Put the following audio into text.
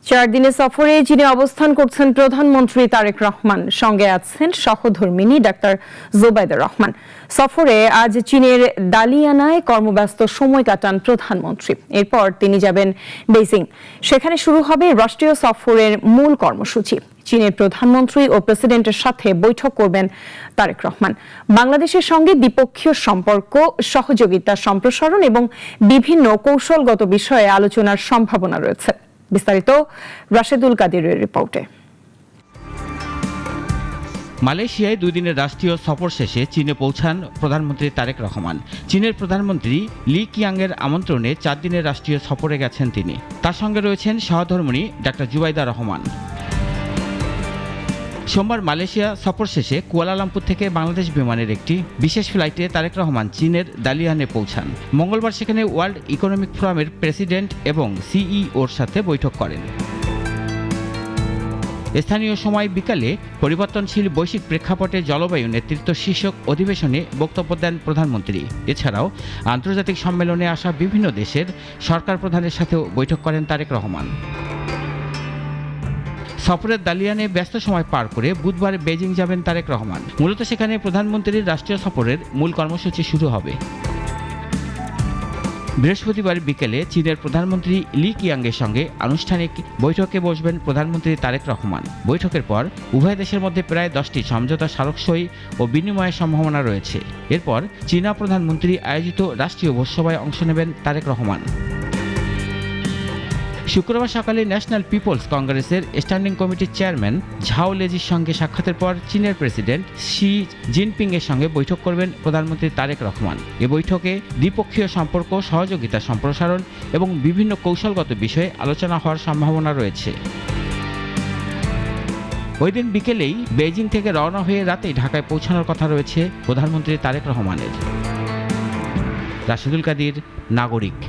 4 দিনের সফরে চীনে অবস্থান করছেন প্রধানমন্ত্রী তারেক রহমান। সঙ্গে আছেন সহধর্মিণী ডাক্তার জোবাইদা রহমান। সফরে আজ চীনের দালিয়ানায় কর্মব্যস্ত সময় কাটান প্রধানমন্ত্রী। এরপর তিনি যাবেন বেইজিং। সেখানে শুরু হবে রাষ্ট্রীয় সফরের মূল কর্মসূচি। চীনের প্রধানমন্ত্রী ও প্রেসিডেন্টের সাথে বৈঠক করবেন তারেক রহমান। বাংলাদেশের সঙ্গে দ্বিপক্ষীয় সম্পর্ক, সহযোগিতা সম্প্রসারণ এবং বিভিন্ন কৌশলগত বিষয়ে আলোচনার সম্ভাবনা রয়েছে। বিস্তারিত রাশেদুল কাদিরের রিপোর্টে। মালয়েশিয়ায় 2 দিনের রাষ্ট্রীয় সফর শেষে চীনে পৌঁছান প্রধানমন্ত্রী তারেক রহমান। চীনের প্রধানমন্ত্রী লি কিয়াংয়ের আমন্ত্রণে 4 দিনের রাষ্ট্রীয় সফরে গেছেন তিনি। তার সঙ্গে রয়েছেন সহধর্মিণী ডাক্তার জুবাইদা রহমান। সোমবার মালয়েশিয়া সফর শেষে কুয়ালালামপুর থেকে বাংলাদেশ বিমানের একটি বিশেষ ফ্লাইটে তারেক রহমান চীনের দালিয়ানে পৌঁছান। মঙ্গলবার সেখানে ওয়ার্ল্ড ইকোনমিক ফোরামের প্রেসিডেন্ট এবং সিইওর সাথে বৈঠক করেন। স্থানীয় সময় বিকালে পরিবর্তনশীল বৈশ্বিক প্রেক্ষাপটে জলবায়ু নেতৃত্ব শীর্ষক অধিবেশনে বক্তব্য দেন প্রধানমন্ত্রী। এছাড়াও আন্তর্জাতিক সম্মেলনে আসা বিভিন্ন দেশের সরকার প্রধানের সাথেও বৈঠক করেন তারেক রহমান। সফরের দালিয়ানে ব্যস্ত সময় পার করে বুধবার বেজিং যাবেন তারেক রহমান। মূলত সেখানে প্রধানমন্ত্রীর রাষ্ট্রীয় সফরের মূল কর্মসূচি শুরু হবে। বৃহস্পতিবার বিকেলে চীনের প্রধানমন্ত্রী লি কিয়াংয়ের সঙ্গে আনুষ্ঠানিক বৈঠকে বসবেন প্রধানমন্ত্রী তারেক রহমান। বৈঠকের পর উভয় দেশের মধ্যে প্রায় 10টি সমঝোতা স্মারক সই ও বিনিময়ের সম্ভাবনা রয়েছে। এরপর চীনা প্রধানমন্ত্রী আয়োজিত রাষ্ট্রীয় ভোজসভায় অংশ নেবেন তারেক রহমান। শুক্রবার সকালে ন্যাশনাল পিপলস কংগ্রেসের স্ট্যান্ডিং কমিটির চেয়ারম্যান ঝাও লেজির সঙ্গে সাক্ষাতের পর চীনের প্রেসিডেন্ট শি জিনপিং এর সঙ্গে বৈঠক করবেন প্রধানমন্ত্রী তারেক রহমান। এ বৈঠকে দ্বিপক্ষীয় সম্পর্ক, সহযোগিতা সম্প্রসারণ এবং বিভিন্ন কৌশলগত বিষয়ে আলোচনা হওয়ার সম্ভাবনা রয়েছে। ওই দিন বিকেলেই বেইজিং থেকে রওনা হয়ে রাতেই ঢাকায় পৌঁছানোর কথা রয়েছে প্রধানমন্ত্রী তারেক রহমানের। রাশেদুল কাদির, নাগরিক।